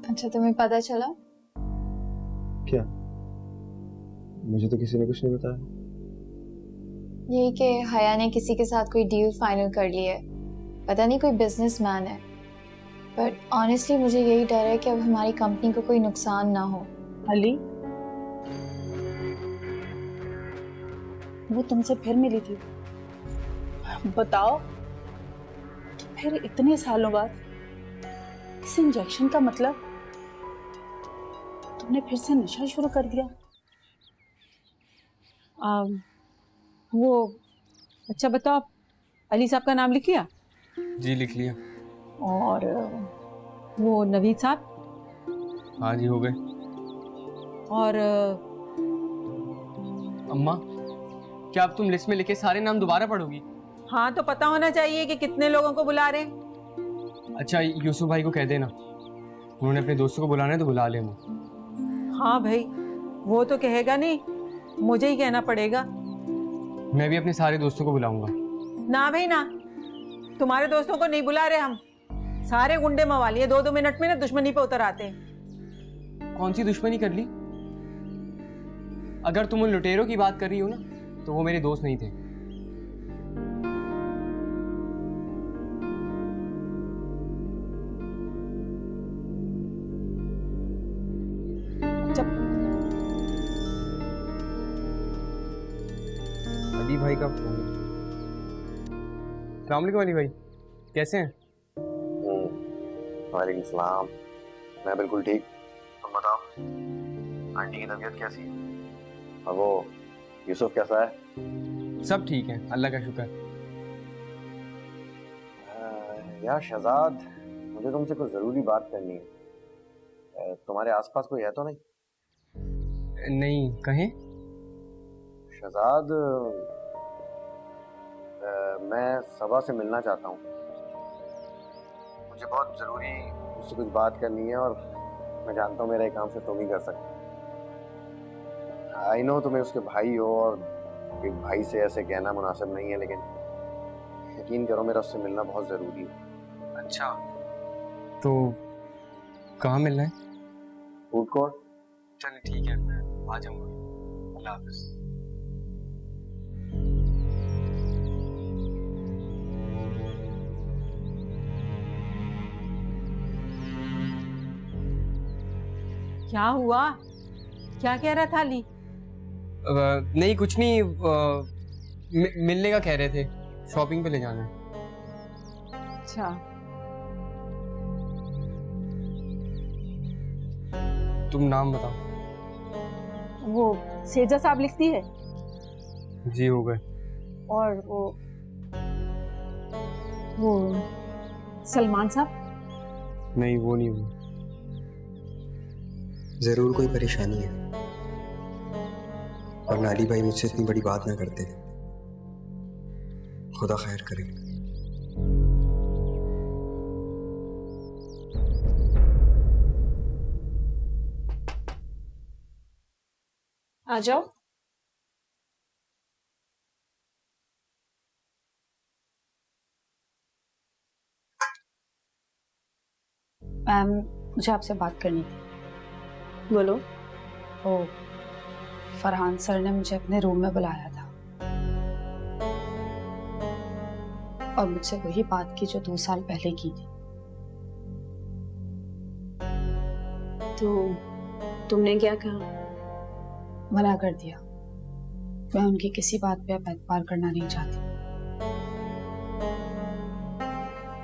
अच्छा, तुम्हें पता चला? क्या? मुझे तो किसी ने कुछ नहीं बताया। यही कि हया ने किसी के साथ कोई डील फाइनल कर ली है। पता नहीं कोई बिजनेसमैन है, बट ऑनेस्टली मुझे यही डर है कि अब हमारी कंपनी को कोई नुकसान ना हो। अली, वो तुमसे फिर मिली थी? बताओ, तो फिर इतने सालों बाद इस इंजेक्शन का मतलब तुमने फिर से नशा शुरू कर दिया? वो अच्छा बताओ, अली साहब का नाम लिख लिया? जी लिख लिया। और वो नवीद साहब? हाँ जी हो गए। और अम्मा, क्या अब तुम लिस्ट में लिखे सारे नाम दोबारा पढ़ोगी? हाँ, तो पता होना चाहिए कि कितने लोगों को बुला रहे हैं। अच्छा यूसुफ भाई को कह देना, उन्होंने अपने दोस्तों को बुलाना है तो बुला ले। हाँ भाई, वो तो कहेगा नहीं, मुझे ही कहना पड़ेगा। मैं भी अपने सारे दोस्तों को बुलाऊंगा। ना भाई ना, तुम्हारे दोस्तों को नहीं बुला रहे हम। सारे गुंडे मवाली है, 2-2 मिनट में ना दुश्मनी पे उतर आते हैं। कौन सी दुश्मनी कर ली? अगर तुम उन लुटेरों की बात कर रही हो ना, तो वो मेरे दोस्त नहीं थे। अली भाई का फोन। अस्सलाम वालेकुम अली भाई, कैसे हैं? वालेकुम सलाम। मैं बिल्कुल ठीक। तुम बताओ, आंटी की तबीयत कैसी है? और वो यूसुफ कैसा है? सब ठीक है, अल्लाह का शुक्र। यार शहजाद, मुझे तुमसे कुछ जरूरी बात करनी है। तुम्हारे आसपास कोई है तो नहीं? नहीं, कहें? शहजाद, मैं सबा से मिलना चाहता हूँ। मुझे बहुत ज़रूरी उससे कुछ बात करनी है और मैं जानता हूँ मेरा ये काम सिर्फ तुम ही कर सकते। आई नो तुम्हें उसके भाई हो और एक भाई से ऐसे कहना मुनासिब नहीं है, लेकिन यकीन करो मेरा उससे मिलना बहुत ज़रूरी है। अच्छा, तो कहाँ मिलना है? Food court. चलिए ठीक है, मैं आ जाऊँगा। अल्लाह हाफ़िज़। क्या हुआ? क्या कह रहा था अली? नहीं कुछ नहीं, मिलने का कह रहे थे, शॉपिंग पे ले जाना है। अच्छा, तुम नाम बताओ। वो सेजा साहब लिखती है। जी हो गए। और वो सलमान साहब? नहीं वो नहीं हुआ। जरूर कोई परेशानी है, और नाली भाई मुझसे इतनी बड़ी बात ना करते। खुदा खैर करे। आ जाओ। मैम, मुझे आपसे बात करनी थी। बोलो। ओ, फरहान सर ने मुझे अपने रूम में बुलाया था और मुझसे वही बात की जो 2 साल पहले की थी। तो तुमने क्या कहा? मना कर दिया। मैं उनकी किसी बात पे अब एतबार करना नहीं चाहती।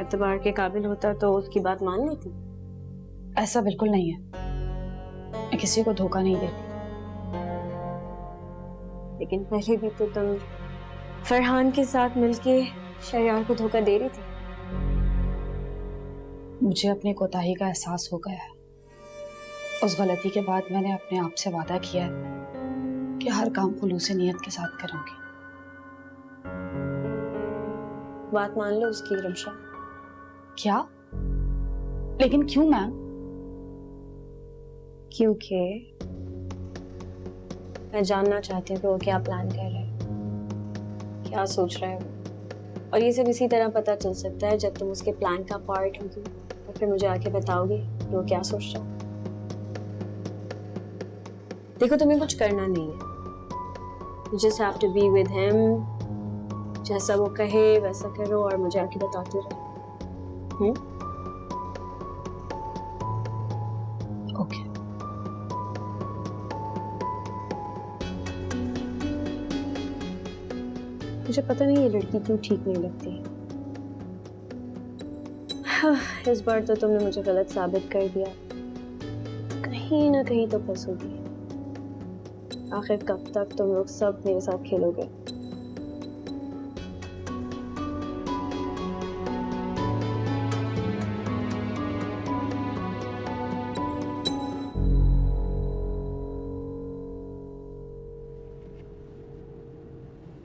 एतबार के काबिल होता तो उसकी बात मान लेती। ऐसा बिल्कुल नहीं है, मैं किसी को धोखा नहीं देती। लेकिन पहले भी तो तुम फरहान के साथ मिलके शहरयार को धोखा दे रही थी। मुझे अपनी कोताही का एहसास हो गया है। उस गलती के बाद मैंने अपने आप से वादा किया है कि हर काम खुलूस नीयत के साथ करूंगी। बात मान लो उसकी रमशा। क्या? लेकिन क्यों मैम? क्योंकि मैं जानना चाहती हूँ कि वो क्या प्लान कर रहे हैं, क्या सोच रहे हैं। और ये सब इसी तरह पता चल सकता है जब तुम उसके प्लान का पार्ट होगी और फिर मुझे आके बताओगे कि वो क्या सोच रहा है। देखो तुम्हें कुछ करना नहीं है, you just have to be with him, जैसा वो कहे वैसा करो और मुझे आके बताते रहो। ओके। मुझे पता नहीं ये लड़की क्यों ठीक नहीं लगती। इस बार तो तुमने मुझे गलत साबित कर दिया, कहीं ना कहीं तो फंसोगी। आखिर कब तक तुम लोग सब मेरे साथ खेलोगे?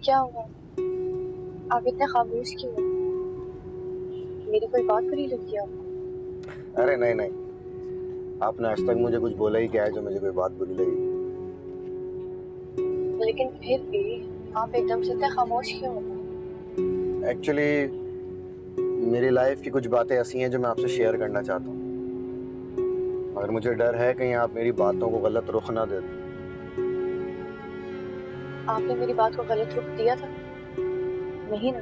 क्या हुआ? आप इतने खामोश क्यों हो? मेरी कोई बात बुरी लगी आपको? अरे नहीं नहीं, आपने आज तक मुझे कुछ बोला ही क्या है जो मुझे कोई बात बुरी लगी? लेकिन फिर भी आप एकदम से इतने खामोश क्यों हो? एक्चुअली मेरी लाइफ की कुछ बातें ऐसी हैं जो मैं आपसे शेयर करना चाहता हूँ, मगर मुझे डर है कहीं आप मेरी बातों को गलत रुख ना दे दें। आपने मेरी बात को गलत रुख दिया था? नहीं ना?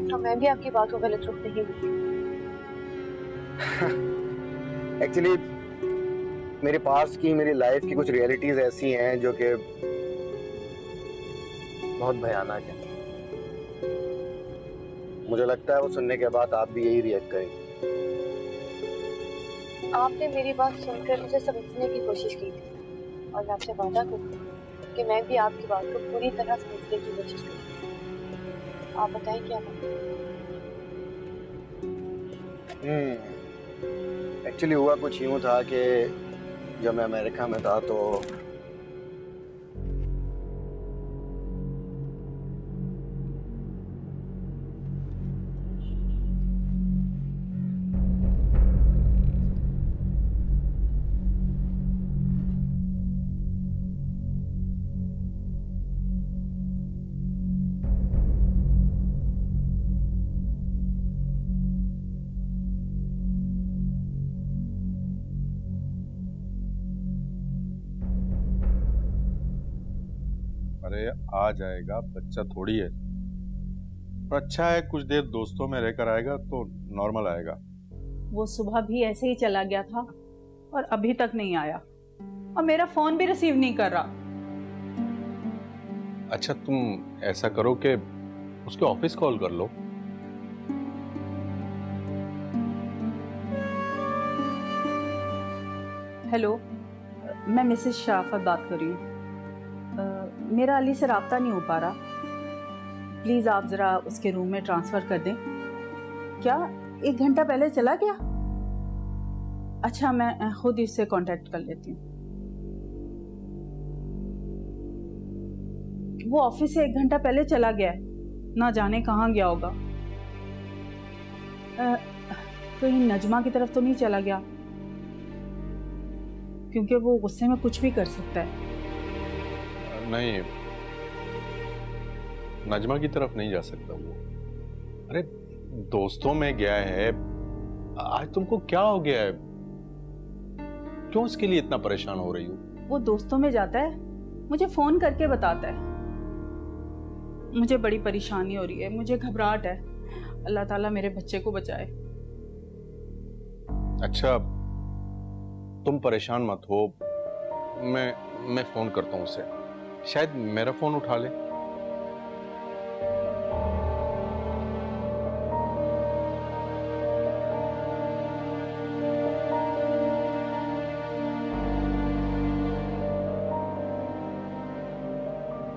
तो मैं भी आपकी बात को गलत रुख नहीं दूंगी। एक्चुअली मेरे पास की मेरी लाइफ की कुछ रियलिटीज ऐसी हैं जो कि बहुत भयानक है। मुझे लगता है वो सुनने के बाद आप भी यही रिएक्ट करेंगे। आपने मेरी बात सुनकर मुझे समझने की कोशिश की थी और मैं आपसे वादा करूंगी कि मैं भी आपकी बात को पूरी तरह समझने की कोशिश करूंगी। आप बताएं क्या बात? एक्चुअली हुआ कुछ यूं था कि जब मैं अमेरिका में था तो अरे आ जाएगा, बच्चा थोड़ी है। पर अच्छा है कुछ देर दोस्तों में रहकर आएगा तो नॉर्मल आएगा। वो सुबह भी ऐसे ही चला गया था और अभी तक नहीं आया और मेरा फोन भी रिसीव नहीं कर रहा। अच्छा तुम ऐसा करो कि उसके ऑफिस कॉल कर लो। हेलो, मैं मिसेस शराफत बात कर रही हूँ। मेरा अली से राब्ता नहीं हो पा रहा, प्लीज़ आप ज़रा उसके रूम में ट्रांसफ़र कर दें। क्या 1 घंटा पहले चला गया? अच्छा मैं खुद इससे कांटेक्ट कर लेती हूँ। वो ऑफिस से 1 घंटा पहले चला गया है, ना जाने कहाँ गया होगा। कहीं नजमा की तरफ तो नहीं चला गया, क्योंकि वो गुस्से में कुछ भी कर सकता है। नहीं, नजमा की तरफ नहीं जा सकता वो। अरे दोस्तों में गया है। आज तुमको क्या हो गया है? क्यों इसके लिए इतना परेशान हो रही हो? वो दोस्तों में जाता है, मुझे फोन करके बताता है। मुझे बड़ी परेशानी हो रही है, मुझे घबराहट है। अल्लाह ताला मेरे बच्चे को बचाए। अच्छा तुम परेशान मत हो, मैं फोन करता हूँ उसे, शायद मेरा फोन उठा ले।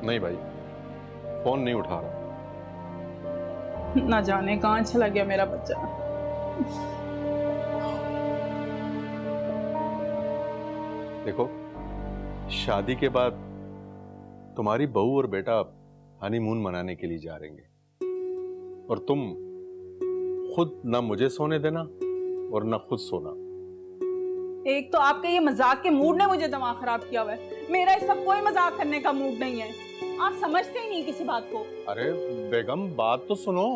नहीं भाई, फोन नहीं उठा रहा। ना जाने कहाँ चला गया मेरा बच्चा। देखो, शादी के बाद तुम्हारी बहू और बेटा हनीमून मनाने के लिए जा रहेंगे और तुम खुद ना मुझे सोने देना और ना खुद सोना। एक तो आपके ये मजाक के मूड ने मुझे दिमाग खराब किया हुआ है। मेरा इस सब कोई मजाक करने का मूड नहीं है। आप समझते ही नहीं किसी बात को। अरे बेगम बात तो सुनो।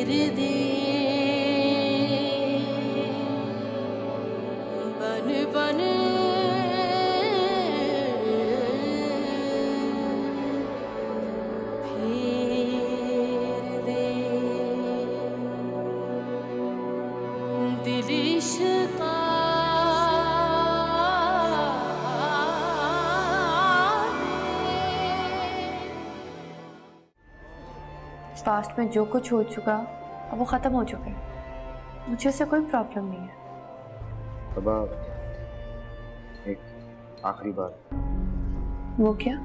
फिर दे बन बन फेर दे दिल इश्क़ पास्ट में जो कुछ हो चुका अब वो ख़त्म हो चुका है, मुझे उससे कोई प्रॉब्लम नहीं है। सबा, एक आखिरी बात। वो क्या?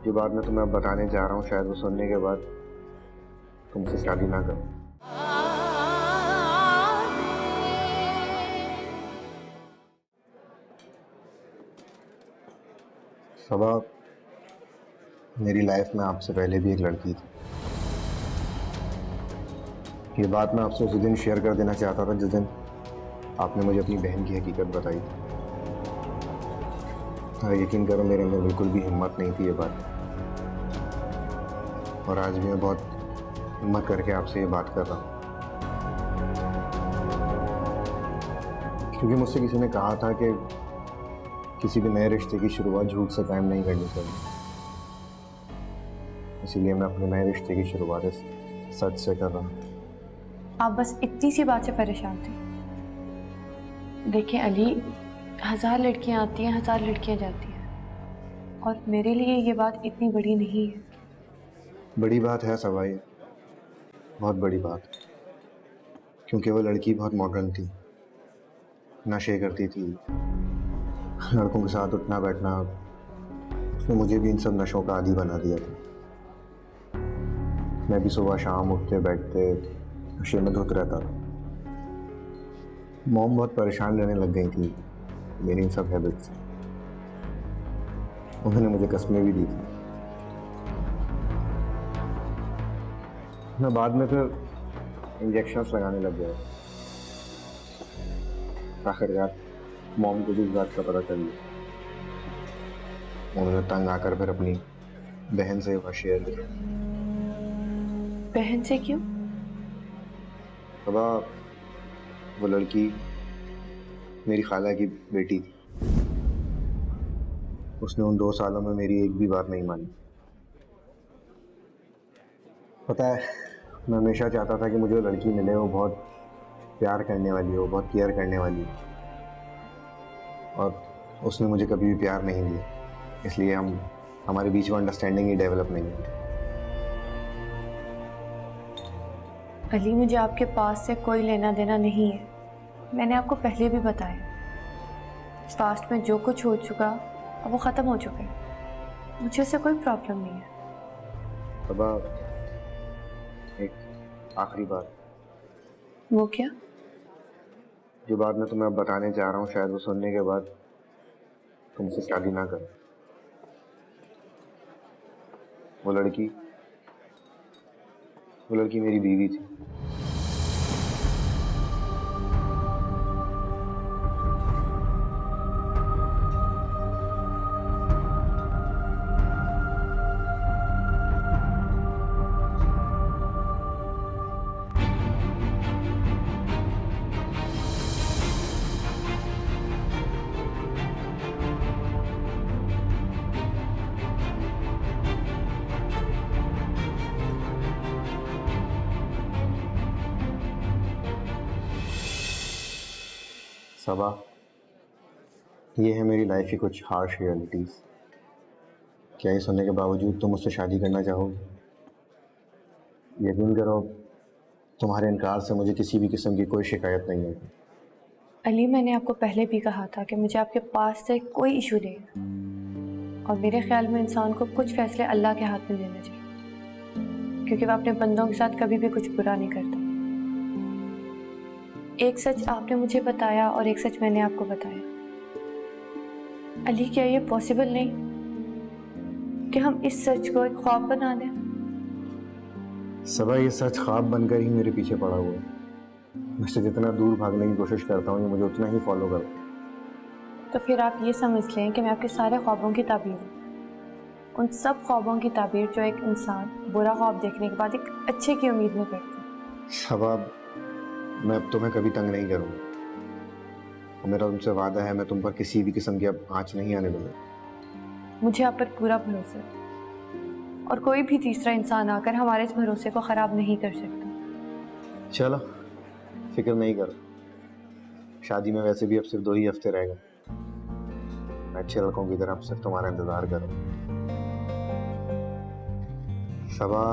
जो बात मैं तुम्हें अब बताने जा रहा हूँ, शायद वो सुनने के बाद तुमसे शादी ना करो। सबा, मेरी लाइफ में आपसे पहले भी एक लड़की थी। ये बात मैं आपसे उसी दिन शेयर कर देना चाहता था जिस दिन आपने मुझे अपनी बहन की हकीकत बताई थी। हाँ, यकीन करो मेरे अंदर बिल्कुल भी हिम्मत नहीं थी ये बात, और आज भी मैं बहुत हिम्मत करके आपसे ये बात कर रहा हूँ, क्योंकि मुझसे किसी ने कहा था कि किसी भी नए रिश्ते की शुरुआत झूठ से कायम नहीं करनी चाहिए। इसीलिए मैं अपने नए रिश्ते की शुरुआत सच से कर रहा हूँ। आप बस इतनी सी बात से परेशान थे? देखिए अली, 1000 लड़कियां आती हैं, 1000 लड़कियां जाती हैं, और मेरे लिए ये बात इतनी बड़ी नहीं है। बड़ी बात है सवाई, बहुत बड़ी बात, क्योंकि वो लड़की बहुत मॉडर्न थी, नशे करती थी, लड़कों के साथ उठना बैठना, उसने मुझे भी इन सब नशों का आदी बना दिया था। मैं भी सुबह शाम उठते बैठते नशे में धुत रहता था। मॉम बहुत परेशान रहने लग गई थी मेरी इन सब हैबिट से। उन्होंने मुझे कस्में भी दी थी। मैं बाद में फिर इंजेक्शंस लगाने लग गया। आखिरकार मॉम को भी इस बात का पता चल गया। उन्होंने तंग आकर फिर अपनी बहन से वह शेयर किया। बहन से क्यों? बाबा, वो लड़की मेरी खाला की बेटी थी। उसने उन 2 सालों में मेरी एक भी बात नहीं मानी। पता है, मैं हमेशा चाहता था कि मुझे वो लड़की मिले, वो बहुत प्यार करने वाली हो, बहुत केयर करने वाली हो, और उसने मुझे कभी भी प्यार नहीं दिया। इसलिए हमारे बीच में अंडरस्टैंडिंग ही डेवलप नहीं हुई। अली, मुझे आपके पास से कोई लेना देना नहीं है। मैंने आपको पहले भी बताया, पास्ट में जो कुछ हो चुका अब वो ख़त्म हो चुका है, मुझे उससे कोई प्रॉब्लम नहीं है। सबा, एक आखिरी बात। वो क्या? जो बात मैं तुम्हें अब बताने जा रहा हूँ, शायद वो सुनने के बाद तुमसे शादी ना करो। वो लड़की मेरी बीवी थी। सबा, ये है मेरी लाइफ की कुछ हार्श रियलिटीज़। क्या ये सुनने के बावजूद तुम मुझसे शादी करना चाहोगे? यकीन करो, तुम्हारे इनकार से मुझे किसी भी किस्म की कोई शिकायत नहीं है। अली, मैंने आपको पहले भी कहा था कि मुझे आपके पास से कोई इशू नहीं है, और मेरे ख्याल में इंसान को कुछ फैसले अल्लाह के हाथ में लेने चाहिए, क्योंकि वह अपने बंदों के साथ कभी भी कुछ बुरा नहीं करता। एक सच आपने मुझे बताया और एक सच मैंने आपको बताया। अली, क्या ये पॉसिबल नहीं कि हम इस सच को एक ख्वाब बना दें? सबा, ये सच ख्वाब बनकर ही मेरे पीछे पड़ा हुआ है। मैं इससे जितना दूर भागने की कोशिश करता हूँ, ये मुझे उतना ही फॉलो करता है। तो फिर आप ये समझ लें कि मैं आपके सारे ख्वाबों की ताबीर हूँ, उन सब ख्वाबों की ताबीर जो एक इंसान बुरा ख्वाब देखने के बाद एक अच्छे की उम्मीद में करती हूँ। सबा, मैं अब तुम्हें कभी तंग नहीं करूँगा और मेरा तुमसे वादा है, मैं तुम पर किसी भी किस्म की अब आँच नहीं आने दूंगा। मुझे आप पर पूरा भरोसा है और कोई भी तीसरा इंसान आकर हमारे इस भरोसे को ख़राब नहीं कर सकता। चलो, फिक्र नहीं करो, शादी में वैसे भी अब सिर्फ 2 ही हफ्ते रह गए। मैं अच्छे लड़कों की तरफ सिर्फ तुम्हारा इंतजार करूँ। सबा,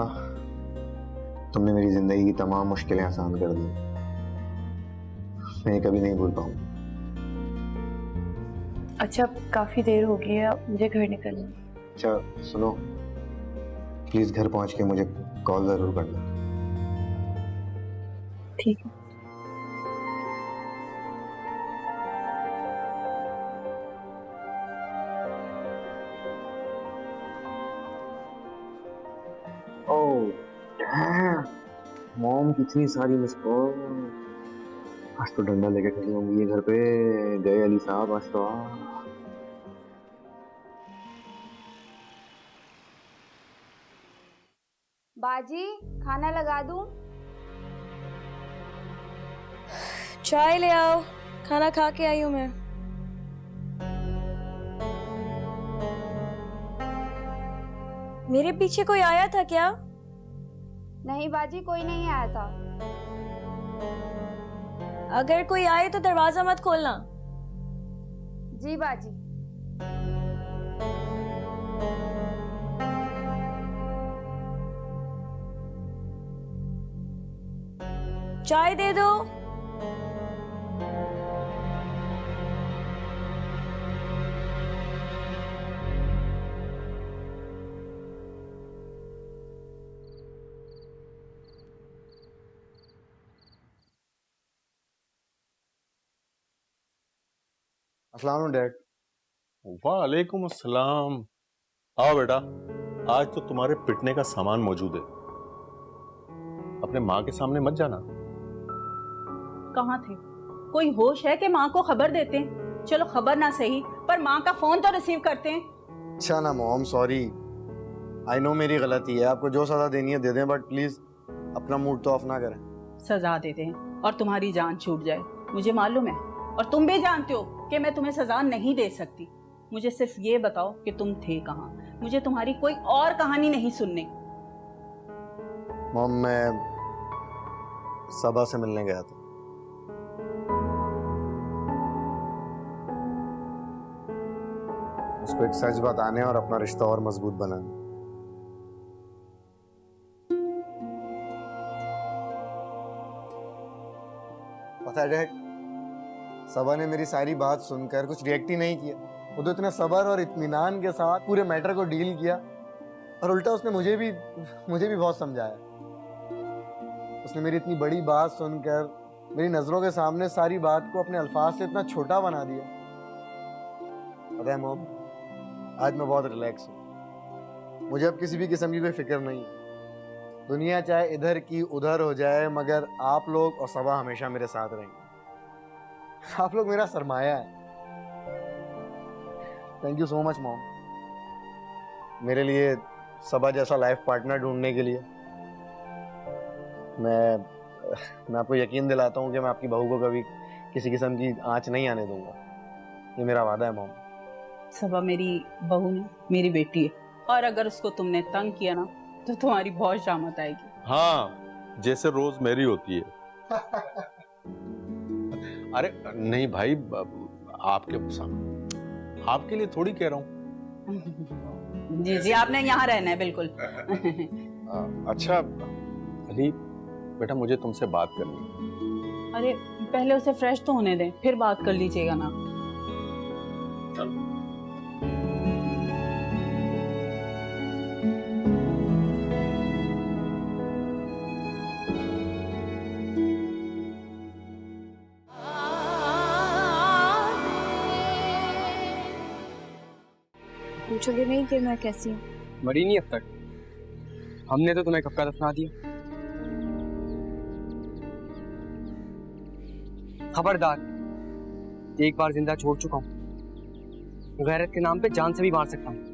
तुमने मेरी जिंदगी की तमाम मुश्किलें आसान कर दी, मैं ये कभी नहीं भूल पाऊंगा। अच्छा, काफ़ी देर हो गई है, अब मुझे घर निकलना है। अच्छा सुनो, प्लीज घर पहुंच के मुझे कॉल जरूर करना। ठीक है। मॉम कितनी सारी मिस कॉल। आज तो डंडा लेके खड़ी होंगी घर पे। गए अली साहब आज तो। बाजी, खाना लगा दूं? चाय ले आओ, खाना खा के आई हूं मैं। मेरे पीछे कोई आया था क्या? नहीं बाजी, कोई नहीं आया था। अगर कोई आए तो दरवाजा मत खोलना। जी बाजी। चाय दे दो। अस्सलाम वालेकुम डैड। वालेकुम अस्सलाम। आओ बेटा, आज तो तुम्हारे पिटने का सामान मौजूद है। अपने माँ के सामने मत जाना। कहाँ थे? कोई होश है कि माँ को खबर देते हैं? चलो खबर ना सही, पर माँ का फोन तो रिसीव करते हैं। अच्छा ना मॉम, सॉरी, आई नो मेरी गलती है। आपको जो सजा देनी है दे दें, बट प्लीज अपना मूड तो ऑफ ना करें। सजा देते हैं और तुम्हारी जान छूट जाए, मुझे मालूम है, और तुम भी जानते हो कि मैं तुम्हें सजा नहीं दे सकती। मुझे सिर्फ ये बताओ कि तुम थे कहाँ। मुझे तुम्हारी कोई और कहानी नहीं सुननी। मॉम, मैं सबा से मिलने गया था। उसको एक सच बताने और अपना रिश्ता और मजबूत बनाने। पता है डैड, सबा ने मेरी सारी बात सुनकर कुछ रिएक्ट ही नहीं किया। वो तो इतने सब्र और इत्मीनान के साथ पूरे मैटर को डील किया, और उल्टा उसने मुझे भी बहुत समझाया। उसने मेरी इतनी बड़ी बात सुनकर मेरी नजरों के सामने सारी बात को अपने अल्फाज से इतना छोटा बना दिया। पता है मॉम, आज मैं बहुत रिलैक्स हूँ। मुझे अब किसी भी किस्म की कोई फिक्र नहीं है। दुनिया चाहे इधर की उधर हो जाए, मगर आप लोग और सबा हमेशा मेरे साथ रहेंगे। आप लोग मेरा सरमाया है। Thank you so much mom, मेरे लिए सबा जैसा लाइफ पार्टनर ढूंढने के लिए। मैं आपको यकीन दिलाता हूँ कि मैं आपकी बहू को कभी किसी किस्म की आंच नहीं आने दूंगा। ये मेरा वादा है मॉम। सबा मेरी बहू नहीं, मेरी बेटी है, और अगर उसको तुमने तंग किया ना तो तुम्हारी बहुत शामत आएगी। हाँ, जैसे रोज मेरी होती है। अरे नहीं भाई, आपके सामने, आपके लिए थोड़ी कह रहा हूँ। जी जी, आपने यहाँ रहना है बिल्कुल। अच्छा अली बेटा, मुझे तुमसे बात करनी है। अरे पहले उसे फ्रेश तो होने दें, फिर बात कर लीजिएगा ना। चलो। पूछोगे नहीं कि मैं कैसी हूँ? मरी नहीं अब तक, हमने तो तुम्हें कब का दफना दिया। खबरदार, एक बार जिंदा छोड़ चुका हूँ, गैरत के नाम पे जान से भी मार सकता हूँ।